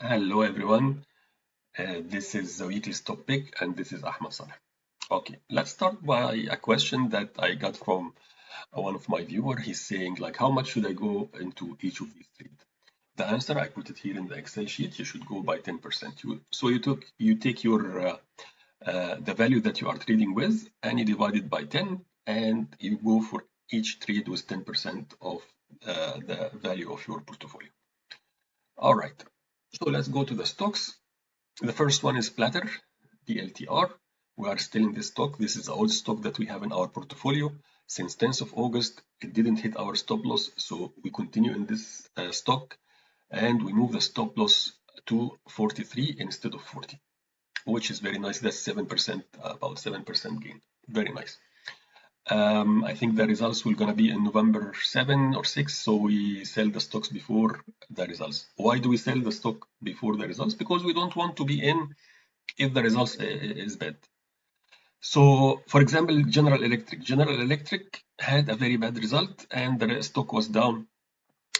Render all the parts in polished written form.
Hello everyone, this is the weekly stock pick and this is Ahmed Saleh. Okay, let's start by a question that I got from one of my viewer. He's saying like, how much should I go into each of these trades? The answer, I put it here in the Excel sheet. You should go by 10%. You take your the value that you are trading with and you divide it by 10 and you go for each trade with 10% of the value of your portfolio. All right, so let's go to the stocks. The first one is Platter, PLTR. We are still in this stock. This is the old stock that we have in our portfolio. Since 10th of August, it didn't hit our stop loss, so we continue in this stock and we move the stop loss to 43 instead of 40, which is very nice. That's 7%, about 7% gain. Very nice. I think the results will gonna be in November 7 or 6, so we sell the stocks before the results. Why do we sell the stock before the results? Because we don't want to be in if the results is bad. So, for example, General Electric. General Electric had a very bad result and the stock was down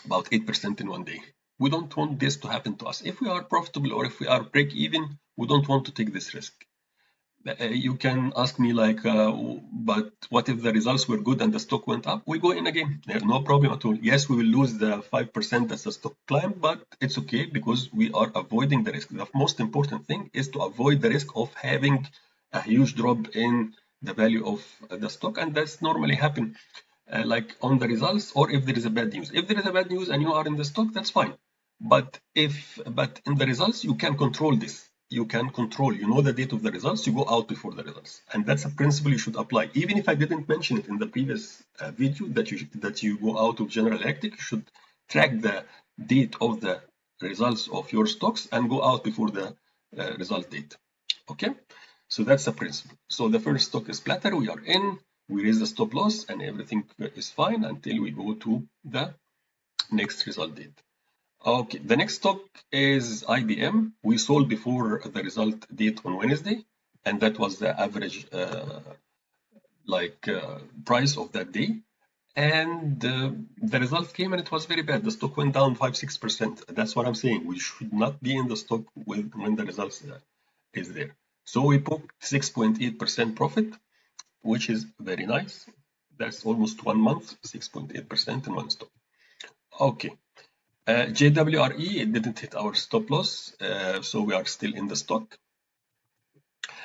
about 8% in one day. We don't want this to happen to us. If we are profitable or if we are break even, we don't want to take this risk. You can ask me like, but what if the results were good and the stock went up? We go in again. There's no problem at all. Yes, we will lose the 5% as the stock climbed, but it's okay because we are avoiding the risk. The most important thing is to avoid the risk of having a huge drop in the value of the stock, and that's normally happen like on the results or if there is a bad news. If there is a bad news and you are in the stock, that's fine. But in the results, you can control this. You can control, you know the date of the results, you go out before the results. And that's a principle you should apply. Even if I didn't mention it in the previous video that you go out of General Electric, you should track the date of the results of your stocks and go out before the result date. Okay, so that's the principle. So the first stock is Platter, we are in, we raise the stop loss and everything is fine until we go to the next result date. Okay, the next stock is IBM. We sold before the result date on Wednesday, and that was the average price of that day. And the result came and it was very bad. The stock went down 5-6%. That's what I'm saying. We should not be in the stock when the results is there. So we booked 6.8% profit, which is very nice. That's almost 1 month, 6.8% in one stock. Okay. JWRE, it didn't hit our stop loss, so we are still in the stock.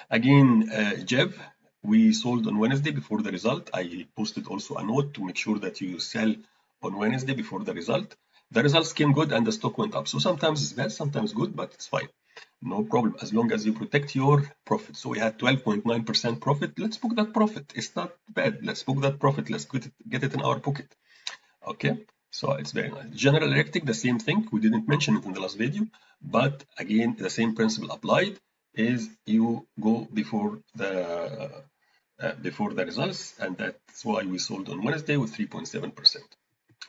Again, JEV, we sold on Wednesday before the result. I posted also a note to make sure that you sell on Wednesday before the result. The results came good and the stock went up. So sometimes it's bad, sometimes good, but it's fine. No problem, as long as you protect your profit. So we had 12.9% profit. Let's book that profit. It's not bad. Let's book that profit. Let's get it in our pocket. Okay. So it's very nice. General Electric, the same thing. We didn't mention it in the last video, but again, the same principle applied is you go before the results, and that's why we sold on Wednesday with 3.7%.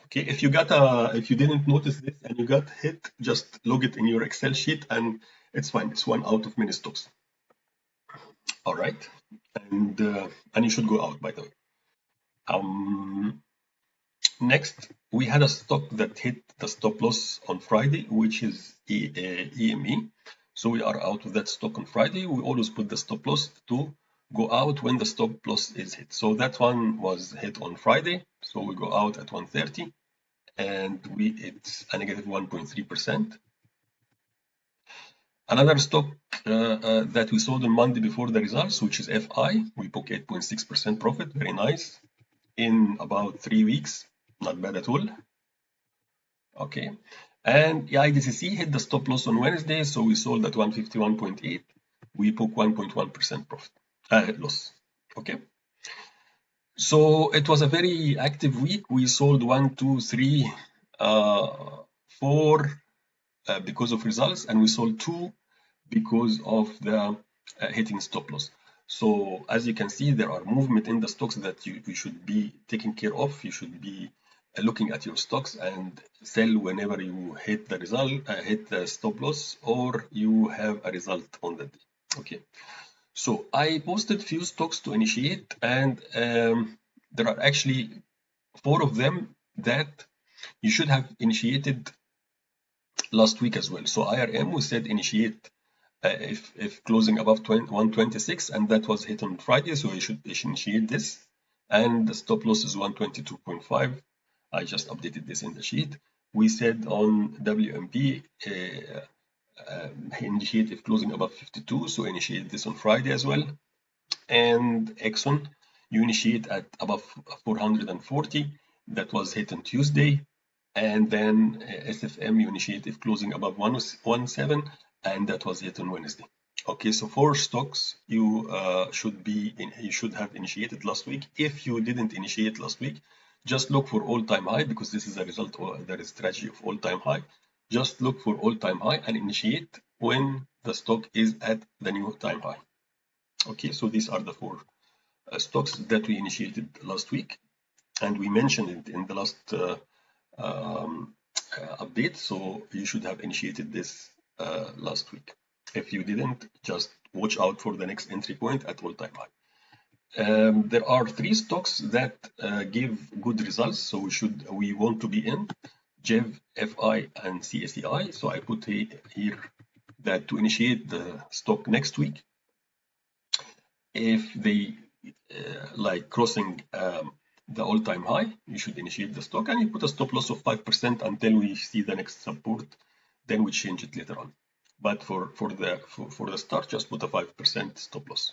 Okay, if you didn't notice this and you got hit, just log it in your Excel sheet and it's fine. It's one out of many stocks. All right, and you should go out, by the way. Next, we had a stock that hit the stop loss on Friday, which is EME. So we are out of that stock on Friday. We always put the stop loss to go out when the stop loss is hit. So that one was hit on Friday. So we go out at 130 and it's a negative 1.3%. Another stock that we sold on Monday before the results, which is FI, we book 8.6% profit, very nice, in about 3 weeks. Not bad at all. Okay, and the IDCC hit the stop loss on Wednesday, so we sold at 151.8. We book 1.1% profit loss. Okay, so it was a very active week. We sold 1, 2, 3, 4 because of results, and we sold 2 because of the hitting stop loss. So as you can see, there are movement in the stocks that you should be taking care of. You should be looking at your stocks and sell whenever you hit the result, hit the stop loss, or you have a result on that day. Okay, so I posted few stocks to initiate, and there are actually 4 of them that you should have initiated last week as well. So IRM, we said initiate if closing above 126, and that was hit on Friday, so you should initiate this. And the stop loss is 122.5. I just updated this in the sheet. We said on WMP, initiate if closing above 52, so initiate this on Friday as well. And Exxon, you initiate at above 440, that was hit on Tuesday. And then SFM, you initiate if closing above 117, and that was hit on Wednesday. Okay, so 4 stocks you should have initiated last week. If you didn't initiate last week, just look for all-time high, because this is a result of the strategy of all-time high. Just look for all-time high and initiate when the stock is at the new time high. Okay, so these are the 4 stocks that we initiated last week, and we mentioned it in the last update. So you should have initiated this last week. If you didn't, just watch out for the next entry point at all-time high. There are 3 stocks that give good results, so we want to be in: JEV, FI, and CSEI. So I put here that to initiate the stock next week, if they like crossing the all-time high, you should initiate the stock, and you put a stop loss of 5% until we see the next support. Then we change it later on. But for the start, just put a 5% stop loss.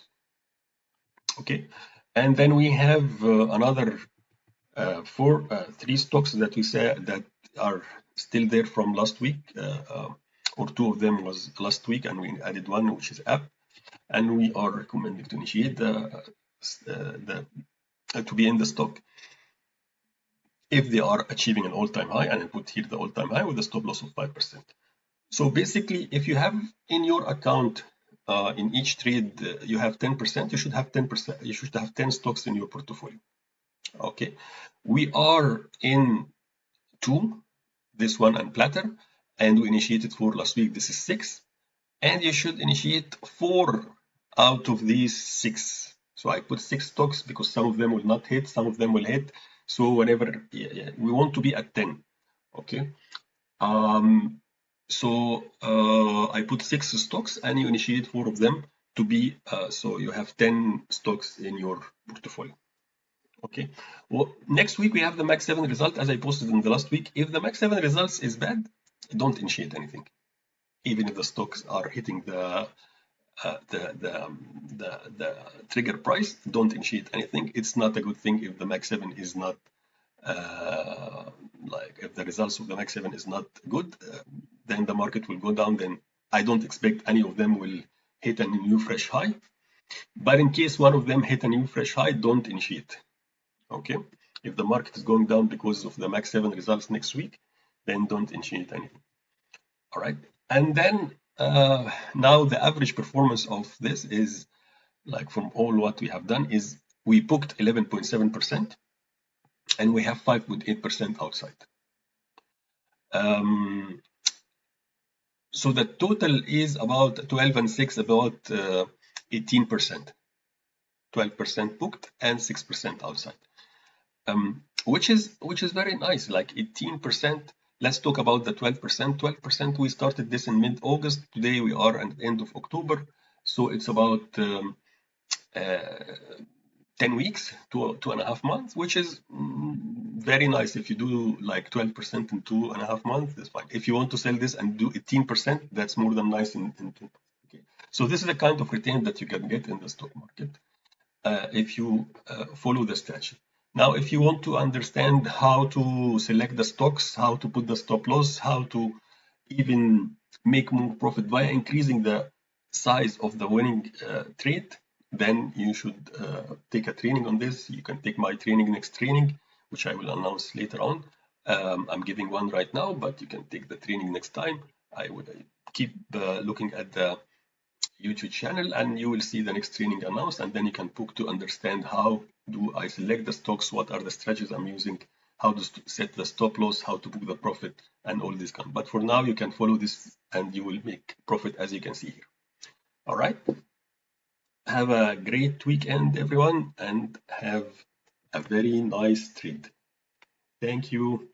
Okay, and then we have another 3 stocks that we say that are still there from last week, or 2 of them was last week, and we added 1, which is app, and we are recommending to initiate to be in the stock if they are achieving an all-time high, and I put here the all-time high with a stop loss of 5%. So basically, if you have in your account in each trade you have 10%, you should have 10%. You should have 10 stocks in your portfolio. Okay, we are in 2, this one and Platter, and we initiated 4 last week. This is 6, and you should initiate 4 out of these 6. So I put 6 stocks because some of them will not hit, some of them will hit. So whenever we want to be at 10. Okay. So I put 6 stocks, and you initiate 4 of them to be, so you have 10 stocks in your portfolio. Okay. Well, next week we have the Mag 7 result, as I posted in the last week. If the Mag 7 results is bad, don't initiate anything. Even if the stocks are hitting the trigger price, don't initiate anything. It's not a good thing if the Mag 7 is not if the results of the Mag 7 is not good, then the market will go down. Then I don't expect any of them will hit a new fresh high. But in case one of them hit a new fresh high, don't initiate. Okay, if the market is going down because of the Mag 7 results next week, then don't initiate anything. All right, and then now the average performance of this is, like, from all what we have done is we booked 11.7%, and we have 5.8% outside. So the total is about 12 and 6, about 18%. 12% booked and 6% outside. Which is very nice, like 18%. Let's talk about the 12%. 12%, we started this in mid-August. Today we are at the end of October. So it's about 10 weeks, 2.5 months, which is very nice. If you do like 12% in 2.5 months, that's fine. If you want to sell this and do 18%, that's more than nice in 2 months. Okay. So this is the kind of return that you can get in the stock market if you follow the strategy. Now, if you want to understand how to select the stocks, how to put the stop loss, how to even make more profit via increasing the size of the winning trade, then you should take a training on this. You can take my training, next training, which I will announce later on. I'm giving one right now, but you can take the training next time. I would keep looking at the YouTube channel, and you will see the next training announced, and then you can book to understand how do I select the stocks, what are the strategies I'm using, how to set the stop loss, how to book the profit, and all this kind. But for now, you can follow this and you will make profit, as you can see here. All right. Have a great weekend, everyone, and have a very nice trade. Thank you.